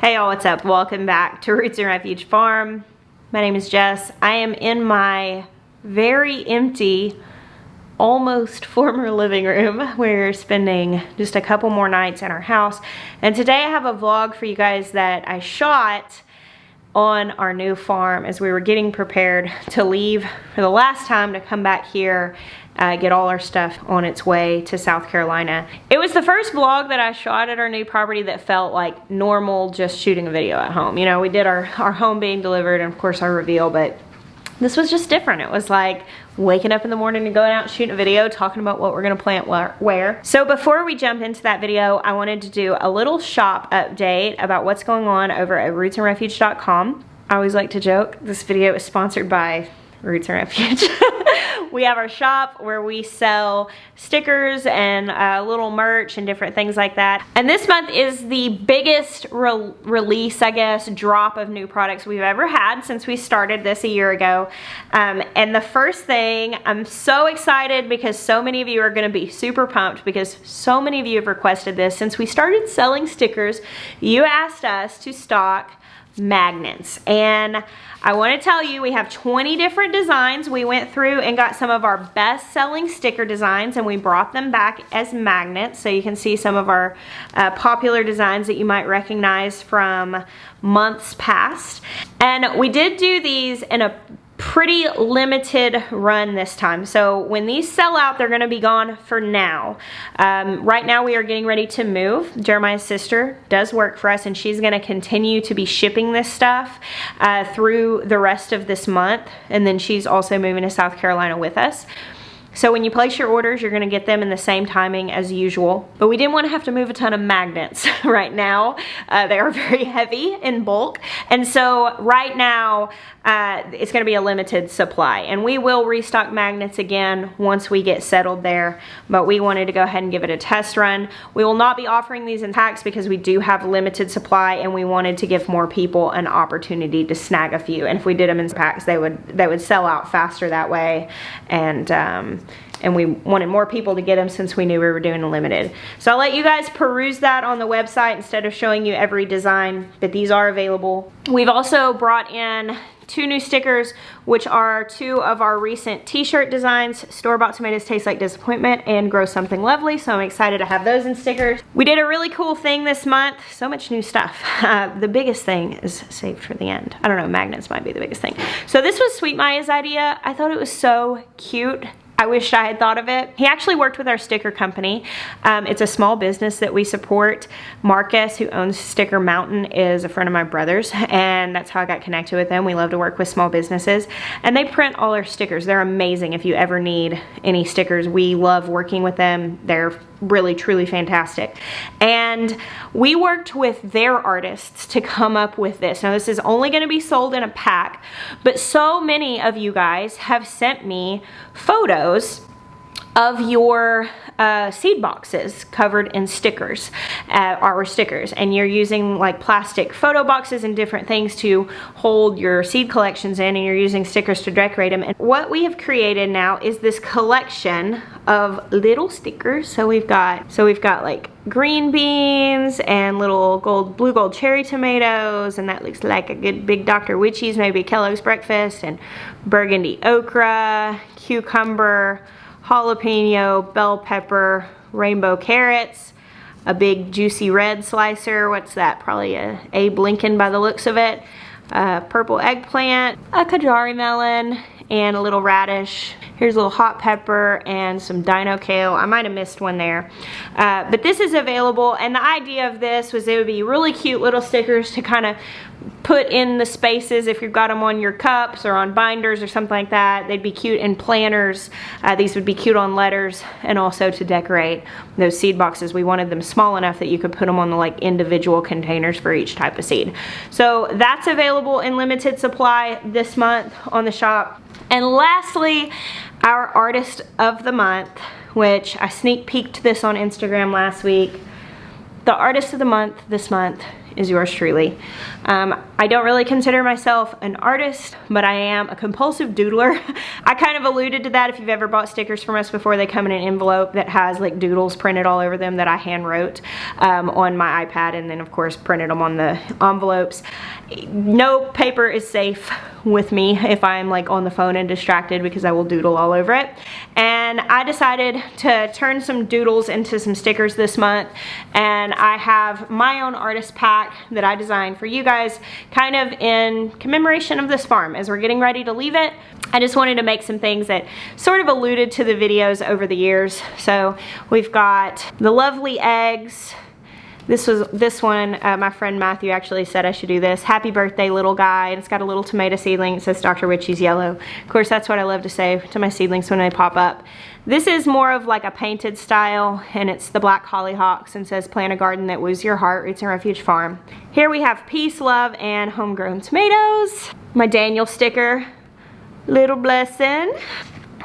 Hey y'all, what's up? Welcome back to Roots and Refuge Farm. My name is Jess. I am in my very empty, almost former living room. We're spending just a couple more nights in our house. And today I have a vlog for you guys that I shot on our new farm as we were getting prepared to leave for the last time to come back here, get all our stuff on its way to South Carolina. It was the first vlog that I shot at our new property that felt like normal, just shooting a video at home. You know, we did our home being delivered and of course our reveal, but this was just different. It was like waking up in the morning and going out and shooting a video, talking about what we're gonna plant where. So before we jump into that video, I wanted to do a little shop update about what's going on over at rootsandrefuge.com. I always like to joke, this video is sponsored by Roots and Refuge. We have our shop where we sell stickers and little merch and different things like that. And this month is the biggest release, I guess, drop of new products we've ever had since we started this a year ago. And the first thing, I'm so excited because so many of you are gonna be super pumped because so many of you have requested this. Since we started selling stickers, you asked us to stock magnets, and I want to tell you we have 20 different designs. We went through and got some of our best selling sticker designs and we brought them back as magnets, so you can see some of our popular designs that you might recognize from months past. And we did do these in a pretty limited run this time. So when these sell out, they're gonna be gone for now. Right now we are getting ready to move. Jeremiah's sister does work for us and she's gonna continue to be shipping this stuff through the rest of this month. And then she's also moving to South Carolina with us. So when you place your orders, you're gonna get them in the same timing as usual. But we didn't wanna have to move a ton of magnets right now. They are very heavy in bulk. And so right now, it's gonna be a limited supply. And we will restock magnets again once we get settled there. But we wanted to go ahead and give it a test run. We will not be offering these in packs because we do have limited supply and we wanted to give more people an opportunity to snag a few. And if we did them in packs, they would sell out faster that way. And we wanted more people to get them since we knew we were doing a limited. So I'll let you guys peruse that on the website instead of showing you every design, but these are available. We've also brought in 2 new stickers, which are 2 of our recent t-shirt designs, Store-Bought Tomatoes Taste Like Disappointment and Grow Something Lovely. So I'm excited to have those in stickers. We did a really cool thing this month, so much new stuff. The biggest thing is saved for the end. I don't know, magnets might be the biggest thing. So this was Sweet Maya's idea. I thought it was so cute. I wish I had thought of it. He actually worked with our sticker company. It's a small business that we support. Marcus, who owns Sticker Mountain, is a friend of my brother's, and that's how I got connected with them. We love to work with small businesses, and they print all our stickers. They're amazing. If you ever need any stickers, we love working with them. They're really, truly fantastic. And we worked with their artists to come up with this. Now, this is only going to be sold in a pack, but so many of you guys have sent me photos of your seed boxes covered in stickers, our stickers, and you're using like plastic photo boxes and different things to hold your seed collections in, and you're using stickers to decorate them. And what we have created now is this collection of little stickers. So we've got like green beans and little blue gold cherry tomatoes, and that looks like a good big Dr. Witchies, maybe Kellogg's breakfast, and burgundy okra, cucumber, jalapeno, bell pepper, rainbow carrots, a big juicy red slicer. What's that? Probably a Abe Lincoln by the looks of it. Purple eggplant, a Kajari melon, and a little radish. Here's a little hot pepper and some dino kale. I might have missed one there. But this is available, and the idea of this was they would be really cute little stickers to kind of put in the spaces if you've got them on your cups or on binders or something like that. They'd be cute in planters. These would be cute on letters, and also to decorate those seed boxes. We wanted them small enough that you could put them on the like individual containers for each type of seed. So that's available in limited supply this month on the shop. And lastly, our artist of the month, which I sneak peeked this on Instagram last week. The artist of the month this month is yours truly. I don't really consider myself an artist, but I am a compulsive doodler. I kind of alluded to that. If you've ever bought stickers from us before, they come in an envelope that has like doodles printed all over them that I hand wrote on my iPad, and then of course printed them on the envelopes. No paper is safe with me if I'm like on the phone and distracted, because I will doodle all over it. And I decided to turn some doodles into some stickers this month, and I have my own artist pack that I designed for you guys, kind of in commemoration of this farm as we're getting ready to leave it. I just wanted to make some things that sort of alluded to the videos over the years. So we've got the lovely eggs. This one, my friend Matthew actually said I should do this. Happy birthday, little guy. And it's got a little tomato seedling. It says Dr. Witchy's yellow. Of course, that's what I love to say to my seedlings when they pop up. This is more of like a painted style, and it's the black hollyhocks and says plant a garden that woos your heart, Roots and Refuge Farm. Here we have peace, love, and homegrown tomatoes. My Daniel sticker, little blessing.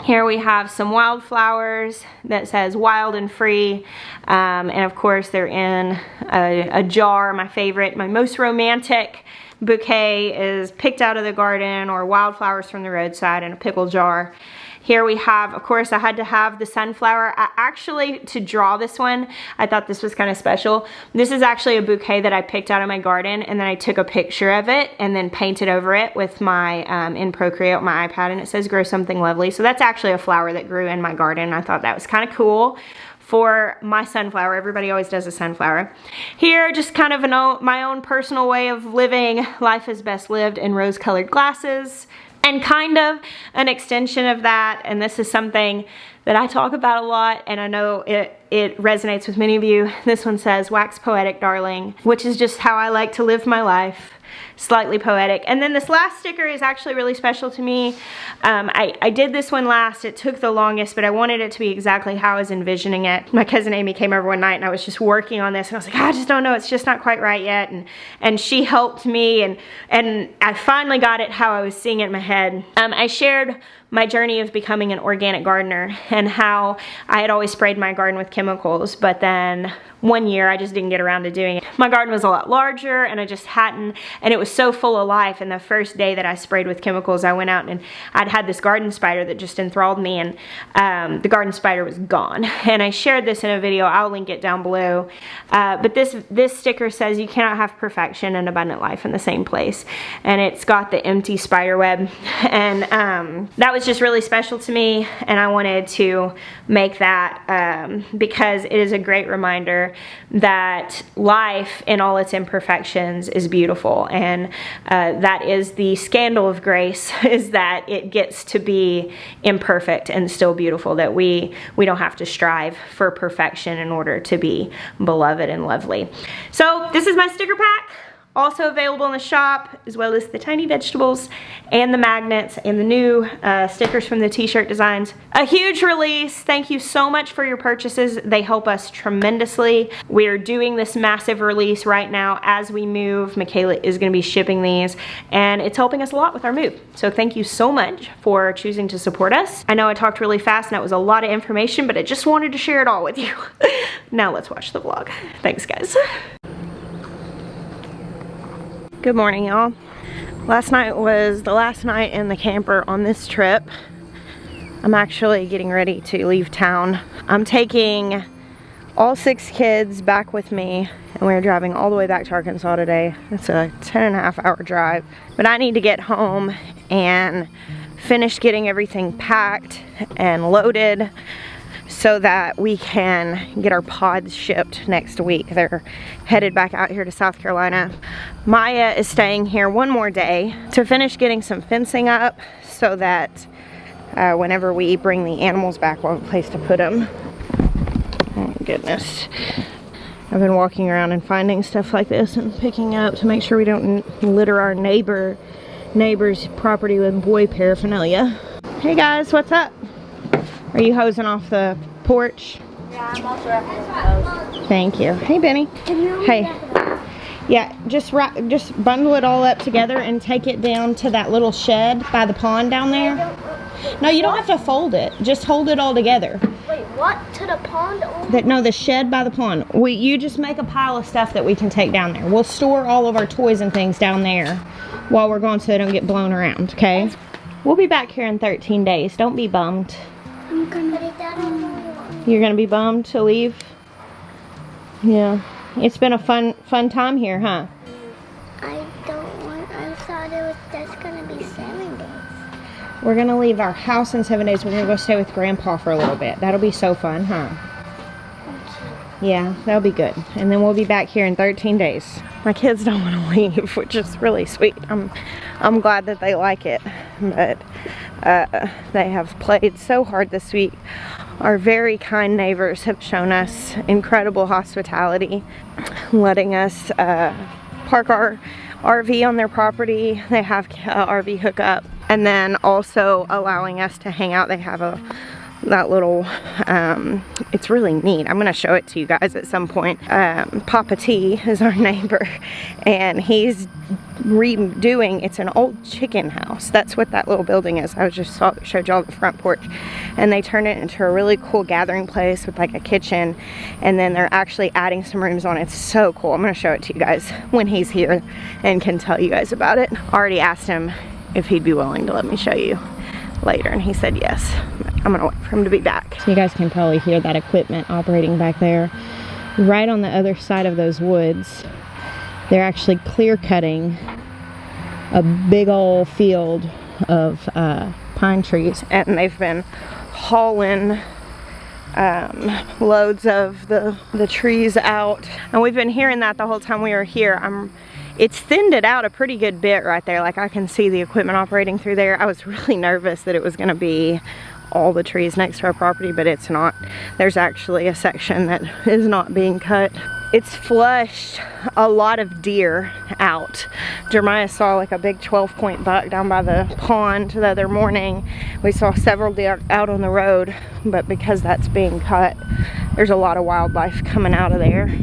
Here we have some wildflowers that says wild and free, and of course they're in a jar. My favorite, my most romantic bouquet is picked out of the garden or wildflowers from the roadside in a pickle jar. Here we have, of course, I had to have the sunflower. Actually, to draw this one, I thought this was kind of special. This is actually a bouquet that I picked out of my garden, and then I took a picture of it and then painted over it with my, in Procreate, my iPad, and it says grow something lovely. So that's actually a flower that grew in my garden. I thought that was kind of cool for my sunflower. Everybody always does a sunflower. Here, just kind of my own personal way of living. Life is best lived in rose-colored glasses. And kind of an extension of that, and this is something that I talk about a lot, and I know it resonates with many of you. This one says, wax poetic, darling, which is just how I like to live my life. Slightly poetic. And then this last sticker is actually really special to me. I did this one last. It took the longest, but I wanted it to be exactly how I was envisioning it. My cousin Amy came over one night, and I was just working on this, and I was like, I just don't know, it's just not quite right yet. And she helped me, and I finally got it how I was seeing it in my head. I shared my journey of becoming an organic gardener and how I had always sprayed my garden with chemicals, but then one year I just didn't get around to doing it. My garden was a lot larger, and I just hadn't, and it was so full of life. And the first day that I sprayed with chemicals, I went out and I'd had this garden spider that just enthralled me, and the garden spider was gone. And I shared this in a video. I'll link it down below. But this sticker says you cannot have perfection and abundant life in the same place. And it's got the empty spider web. And that was just really special to me, and I wanted to make that because it is a great reminder that life in all its imperfections is beautiful, and that is the scandal of grace, is that it gets to be imperfect and still beautiful, that we don't have to strive for perfection in order to be beloved and lovely. So this is my sticker pack. Also available in the shop, as well as the tiny vegetables and the magnets and the new stickers from the t-shirt designs. A huge release. Thank you so much for your purchases. They help us tremendously. We're doing this massive release right now as we move. Michaela is going to be shipping these, and it's helping us a lot with our move. So thank you so much for choosing to support us. I know I talked really fast and that was a lot of information, but I just wanted to share it all with you. Now let's watch the vlog. Thanks, guys. Good morning, y'all. Last night was the last night in the camper on this trip. I'm actually getting ready to leave town. I'm taking all 6 kids back with me, and we're driving all the way back to Arkansas today. It's a 10.5-hour drive, but I need to get home and finish getting everything packed and loaded so that we can get our pods shipped next week. They're headed back out here to South Carolina. Maya is staying here one more day to finish getting some fencing up so that whenever we bring the animals back, we'll have a place to put them. Oh goodness. I've been walking around and finding stuff like this and picking up to make sure we don't litter our neighbor's property with boy paraphernalia. Hey guys, what's up? Are you hosing off the porch? Yeah, I'm also wrapping the hose. Thank you. Hey, Benny. Hey. Yeah, just bundle it all up together and take it down to that little shed by the pond down there. No, you don't have to fold it. Just hold it all together. Wait, What? To the pond? Or? No, the shed by the pond. You just make a pile of stuff that we can take down there. We'll store all of our toys and things down there while we're gone so they don't get blown around, okay? We'll be back here in 13 days. Don't be bummed. I'm gonna You're gonna be bummed to leave? Yeah. It's been a fun time here, huh? I thought it was just gonna be 7 days. We're gonna leave our house in 7 days. We're gonna go stay with Grandpa for a little bit. That'll be so fun, huh? Yeah, that'll be good. And then we'll be back here in 13 days. My kids don't want to leave, which is really sweet. I'm glad that they like it, but they have played so hard this week. Our very kind neighbors have shown us incredible hospitality, letting us park our RV on their property. They have RV hookup, and then also allowing us to hang out. They have that little, it's really neat. I'm gonna show it to you guys at some point. Papa T is our neighbor, and he's redoing, it's an old chicken house. That's what that little building is. I showed y'all the front porch, and they turned it into a really cool gathering place with like a kitchen, and then they're actually adding some rooms on it. It's so cool. I'm gonna show it to you guys when he's here and can tell you guys about it. Already asked him if he'd be willing to let me show you later, and he said yes. I'm gonna wait for him to be back. So you guys can probably hear that equipment operating back there. Right on the other side of those woods, they're actually clear cutting a big old field of pine trees, and they've been hauling loads of the trees out, and we've been hearing that the whole time we were here. It's thinned it out a pretty good bit right there. Like, I can see the equipment operating through there. I was really nervous that it was gonna be all the trees next to our property, but it's not. There's actually a section that is not being cut. It's flushed a lot of deer out. Jeremiah saw like a big 12-point buck down by the pond the other morning. We saw several deer out on the road, but because that's being cut, there's a lot of wildlife coming out of there.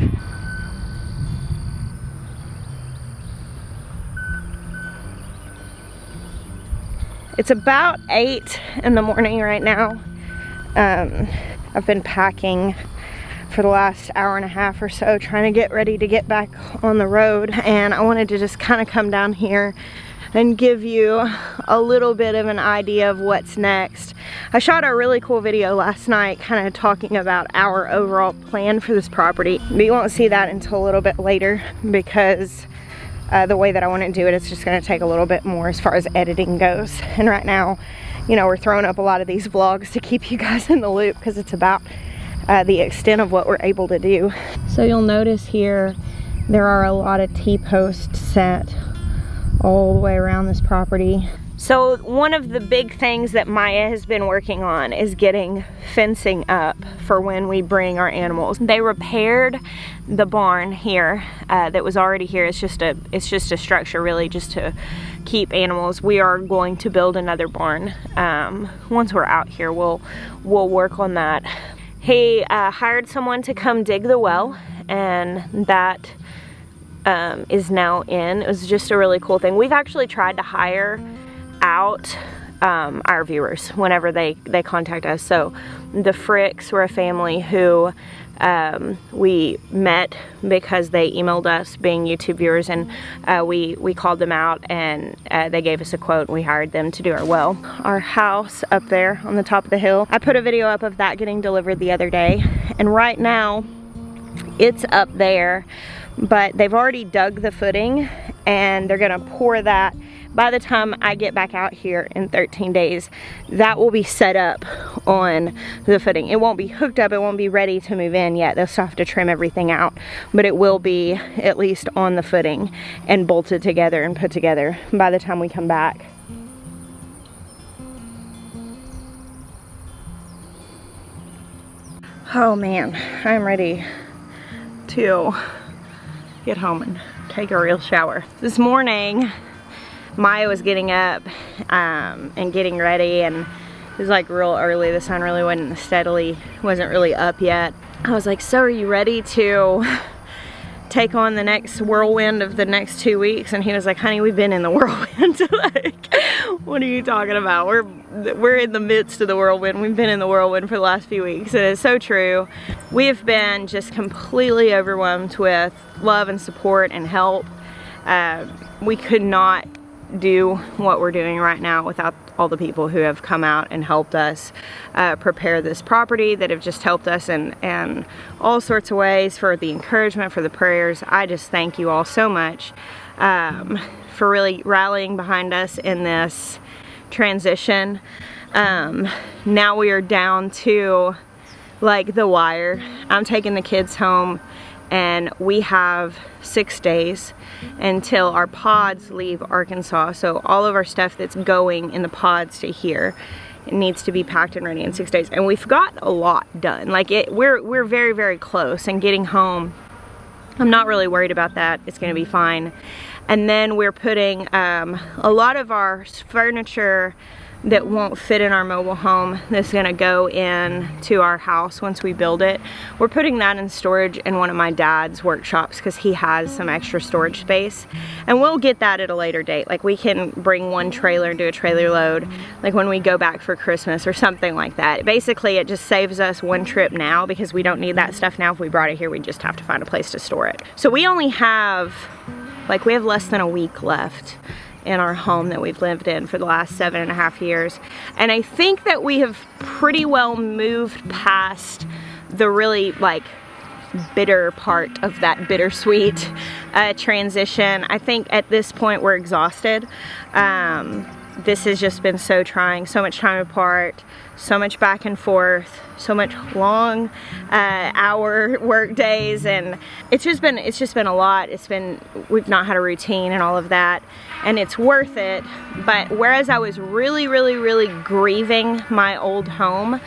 It's about 8 in the morning right now. I've been packing for the last hour and a half or so, trying to get ready to get back on the road, and I wanted to just kind of come down here and give you a little bit of an idea of what's next. I shot a really cool video last night kind of talking about our overall plan for this property, but you won't see that until a little bit later because the way that I want to do it, it's just going to take a little bit more as far as editing goes. And right now, you know, we're throwing up a lot of these vlogs to keep you guys in the loop because it's about the extent of what we're able to do. So you'll notice here there are a lot of T-posts set all the way around this property. So one of the big things that Maya has been working on is getting fencing up for when we bring our animals. They repaired the barn here that was already here. It's just a structure really just to keep animals. We are going to build another barn. Once we're out here, we'll work on that. He hired someone to come dig the well, and that is now in. It was just a really cool thing. We've actually tried to hire out our viewers whenever they contact us. So the Fricks were a family who we met because they emailed us being YouTube viewers, and we called them out, and they gave us a quote, and we hired them to do our well. Our house up there on the top of the hill, I put a video up of that getting delivered the other day, and right now it's up there, but they've already dug the footing and they're gonna pour that. By the time I get back out here in 13 days, that will be set up on the footing. It won't be hooked up, it won't be ready to move in yet. They'll still have to trim everything out, but it will be at least on the footing and bolted together and put together by the time we come back. Oh man, I'm ready to get home and take a real shower. This morning, Maya was getting up and getting ready, and it was like real early. The sun really wasn't really up yet. I was like, so are you ready to take on the next whirlwind of the next 2 weeks, and he was like, honey, we've been in the whirlwind. Like, what are you talking about? We're in the midst of the whirlwind. We've been in the whirlwind for the last few weeks. And it's so true. We have been just completely overwhelmed with love and support and help. We could not do what we're doing right now without all the people who have come out and helped us prepare this property, that have just helped us in all sorts of ways, for the encouragement, for the prayers. I just thank you all so much for really rallying behind us in this transition. Now we are down to like the wire. I'm taking the kids home, and we have 6 days until our pods leave Arkansas. So all of our stuff that's going in the pods to here, it needs to be packed and ready in 6 days. And we've got a lot done. Like, we're very, very close. And getting home, I'm not really worried about that. It's gonna be fine. And then we're putting a lot of our furniture that won't fit in our mobile home, that's gonna go in to our house once we build it. We're putting that in storage in one of my dad's workshops, because he has some extra storage space, and we'll get that at a later date. Like, we can bring one trailer and do a trailer load, like when we go back for Christmas or something like that. Basically, it just saves us one trip now, because we don't need that stuff now. If we brought it here, we just have to find a place to store it. So we only have, like, we have less than a week left in our home that we've lived in for the last 7.5 years. And I think that we have pretty well moved past the really, like, bitter part of that bittersweet transition. I think at this point we're exhausted. This has just been so trying, so much time apart, so much back and forth, so much long hour work days, and it's just been a lot. We've not had a routine and all of that, and it's worth it. But whereas I was really grieving my old home,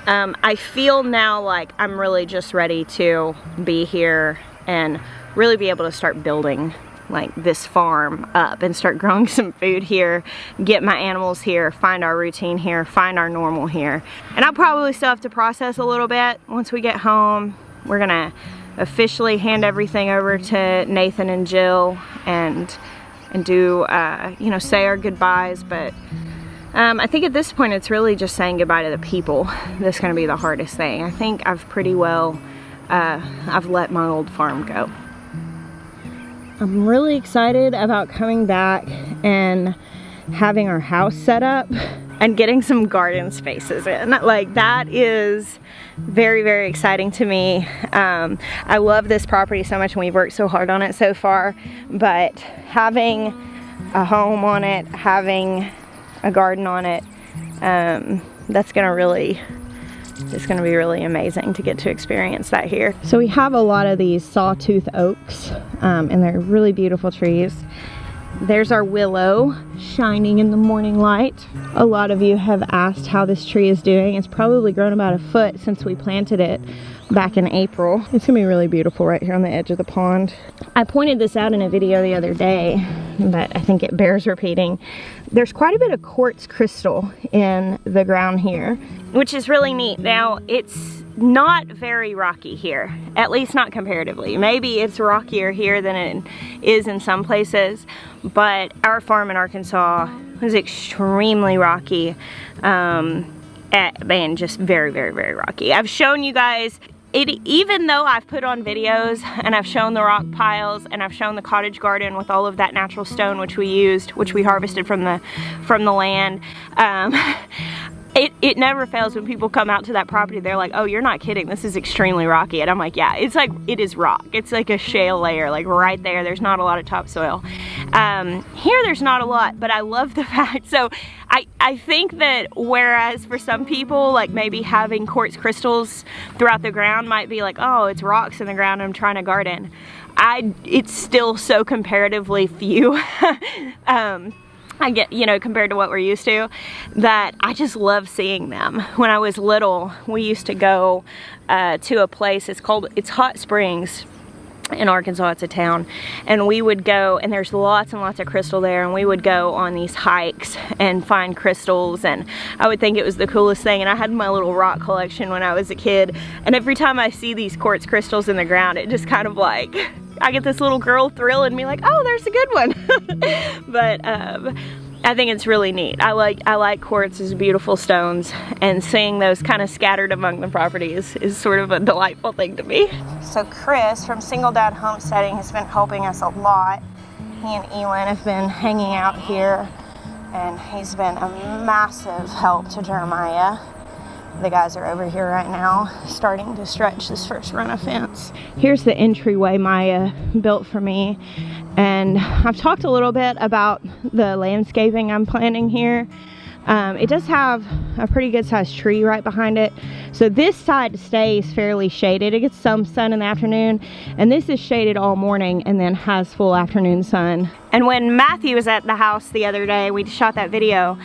I feel now like I'm really just ready to be here and really be able to start building like this farm up and start growing some food here, get my animals here, find our routine here, find our normal here. And I'll probably still have to process a little bit once we get home. We're gonna officially hand everything over to Nathan and Jill and do, you know, say our goodbyes. But I think at this point it's really just saying goodbye to the people that's gonna be the hardest thing. I think I've pretty well, I've let my old farm go. I'm really excited about coming back and having our house set up and getting some garden spaces in. Like, that is very exciting to me. I love this property so much, and we've worked so hard on it so far, but having a home on it, having a garden on it, that's gonna really, it's gonna be really amazing to get to experience that here. So we have a lot of these sawtooth oaks, and they're really beautiful trees. There's our willow shining in the morning light. A lot of you have asked how this tree is doing. It's probably grown about a foot since we planted it back in April. It's gonna be really beautiful right here on the edge of the pond. I pointed this out in a video the other day, but I think it bears repeating. There's quite a bit of quartz crystal in the ground here, which is really neat. Now, it's not very rocky here, at least not comparatively. Maybe it's rockier here than it is in some places, but our farm in Arkansas was extremely rocky, and just very rocky. I've shown you guys it, even though I've put on videos and I've shown the rock piles and I've shown the cottage garden with all of that natural stone which we used, which we harvested from the land. It never fails when people come out to that property. They're like, oh, you're not kidding, this is extremely rocky. And I'm like, yeah, it's like, it is rock. It's like a shale layer, like right there. There's not a lot of topsoil. Here there's not a lot, but I love the fact, so I think that whereas for some people, like maybe having quartz crystals throughout the ground might be like, oh, it's rocks in the ground, I'm trying to garden. It's still so comparatively few. I get, you know, compared to what we're used to, that I just love seeing them. When I was little, we used to go to a place, it's Hot Springs in Arkansas, it's a town, and we would go, and there's lots and lots of crystal there, and we would go on these hikes and find crystals, and I would think it was the coolest thing. And I had my little rock collection when I was a kid, and every time I see these quartz crystals in the ground, it just kind of like, I get this little girl thrill in me like, oh, there's a good one. But I think it's really neat. I like quartz's beautiful stones, and seeing those kind of scattered among the properties is sort of a delightful thing to me. So Chris from Single Dad Homesteading has been helping us a lot. He and Elin have been hanging out here, and he's been a massive help to Jeremiah. The guys are over here right now starting to stretch this first run of fence. Here's the entryway Maya built for me, and I've talked a little bit about the landscaping I'm planting here. It does have a pretty good sized tree right behind it, so this side stays fairly shaded. It gets some sun in the afternoon, and this is shaded all morning and then has full afternoon sun. And when Matthew was at the house the other day, we shot that video,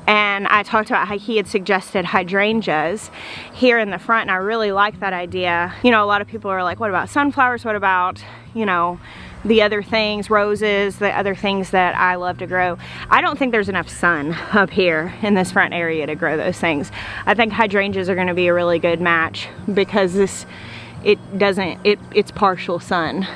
and I talked about how he had suggested hydrangeas here in the front, and I really like that idea. You know, a lot of people are like, what about sunflowers? What about, you know, the other things, roses, the other things that I love to grow? I don't think there's enough sun up here in this front area to grow those things. I think hydrangeas are going to be a really good match because it's partial sun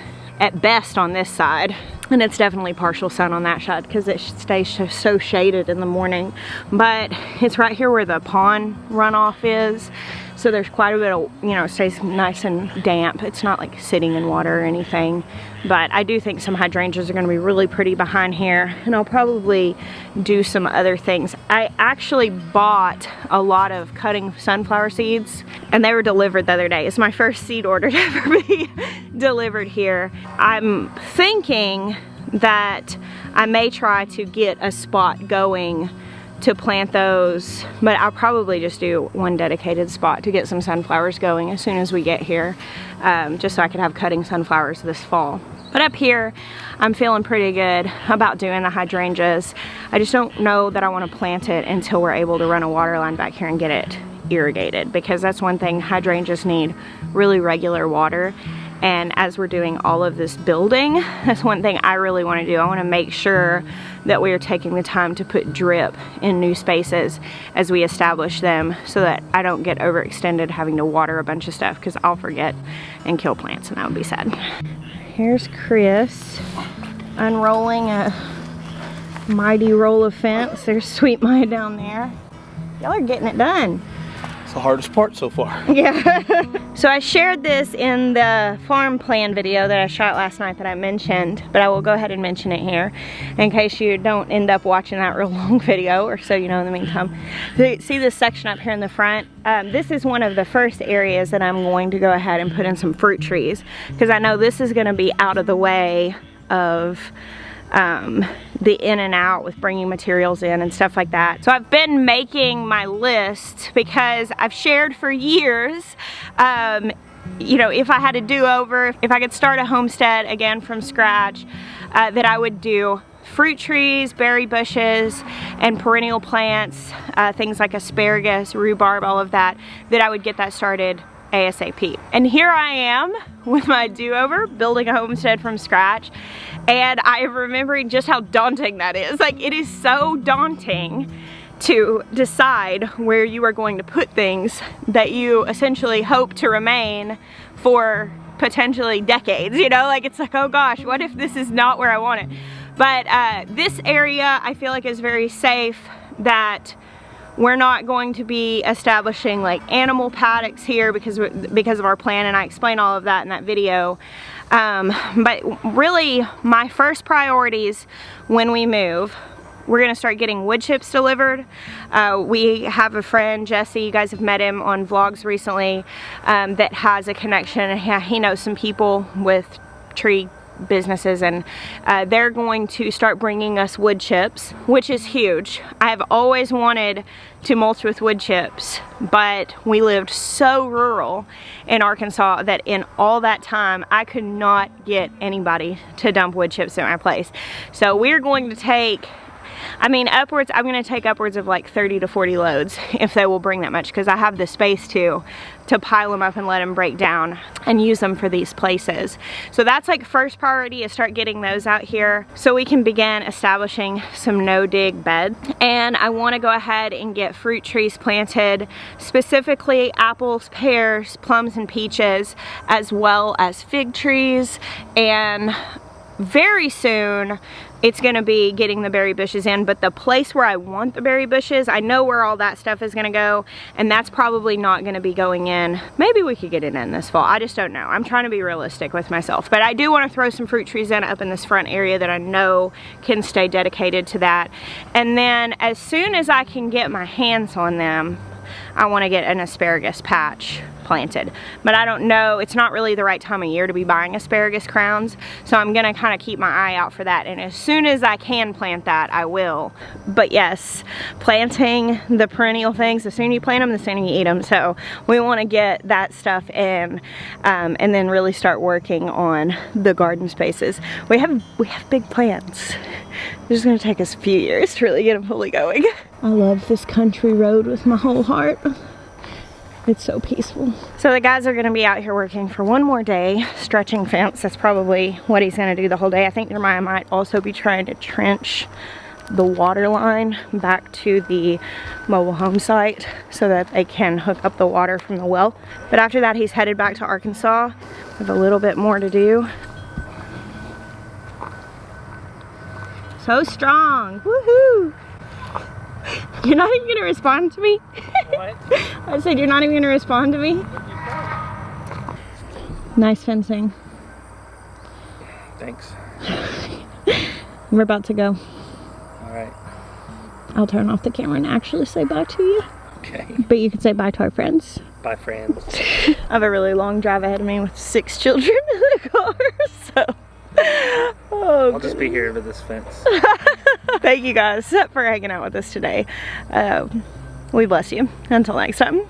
at best on this side, and it's definitely partial sun on that side because it stays so shaded in the morning. But it's right here where the pond runoff is, so there's quite a bit of, you know, it stays nice and damp. It's not like sitting in water or anything. But I do think some hydrangeas are going to be really pretty behind here, and I'll probably do some other things. I actually bought a lot of cutting sunflower seeds, and they were delivered the other day. It's my first seed order to ever be delivered here. I'm thinking that I may try to get a spot going to plant those, but I'll probably just do one dedicated spot to get some sunflowers going as soon as we get here, just so I could have cutting sunflowers this fall. But up here, I'm feeling pretty good about doing the hydrangeas. I just don't know that I want to plant it until we're able to run a water line back here and get it irrigated, because that's one thing, hydrangeas need really regular water. And as we're doing all of this building, that's one thing I really want to do. I want to make sure that we are taking the time to put drip in new spaces as we establish them, so that I don't get overextended having to water a bunch of stuff, because I'll forget and kill plants, and that would be sad. Here's Chris unrolling a mighty roll of fence. There's Sweet Maya down there. Y'all are getting it done. The hardest part so far. Yeah. So I shared this in the farm plan video that I shot last night that I mentioned, but I will go ahead and mention it here in case you don't end up watching that real long video, or so you know in the meantime. See this section up here in the front? This is one of the first areas that I'm going to go ahead and put in some fruit trees, because I know this is going to be out of the way of the in and out with bringing materials in and stuff like that. So I've been making my list because I've shared for years, you know, if I had a do-over, if I could start a homestead again from scratch, that I would do fruit trees, berry bushes, and perennial plants, things like asparagus, rhubarb, all of that, that I would get that started ASAP. And here I am with my do-over, building a homestead from scratch, and I am remembering just how daunting that is. Like, it is so daunting to decide where you are going to put things that you essentially hope to remain for potentially decades, you know? Like, it's like, oh gosh, what if this is not where I want it? But this area I feel like is very safe, that we're not going to be establishing like animal paddocks here because of our plan, and I explain all of that in that video. But really, my first priorities when we move, we're gonna start getting wood chips delivered. We have a friend, Jesse, you guys have met him on vlogs recently, that has a connection. He knows some people with tree businesses, and they're going to start bringing us wood chips, which is huge. I've always wanted to mulch with wood chips, but we lived so rural in Arkansas that in all that time I could not get anybody to dump wood chips at my place. So we're going to take, I mean, upwards, I'm gonna take upwards of like 30 to 40 loads if they will bring that much, because I have the space to pile them up and let them break down and use them for these places. So that's like first priority, is start getting those out here so we can begin establishing some no-dig beds. And I want to go ahead and get fruit trees planted, specifically apples, pears, plums, and peaches, as well as fig trees. And very soon it's going to be getting the berry bushes in, but the place where I want the berry bushes, I know where all that stuff is going to go, and that's probably not going to be going in. Maybe we could get it in this fall. I just don't know. I'm trying to be realistic with myself, but I do want to throw some fruit trees in up in this front area that I know can stay dedicated to that. And then as soon as I can get my hands on them, I want to get an asparagus patch planted. But I don't know, it's not really the right time of year to be buying asparagus crowns, so I'm gonna kind of keep my eye out for that, and as soon as I can plant that, I will. But yes, planting the perennial things, the sooner you plant them, the sooner you eat them, so we want to get that stuff in, and then really start working on the garden spaces. We have big plans. It's just gonna take us a few years to really get them fully going. I love this country road with my whole heart. It's so peaceful. So the guys are gonna be out here working for one more day, stretching fence. That's probably what he's gonna do the whole day. I think Jeremiah might also be trying to trench the water line back to the mobile home site so that they can hook up the water from the well. But after that, he's headed back to Arkansas. We have a little bit more to do. So strong, woohoo! You're not even gonna respond to me? What? I said you're not even gonna respond to me? Nice fencing. Thanks. We're about to go. Alright. I'll turn off the camera and actually say bye to you. Okay. But you can say bye to our friends. Bye, friends. I have a really long drive ahead of me with 6 children in the car, so. Oh, I'll just be here with this fence. Thank you guys for hanging out with us today. We bless you. Until next time.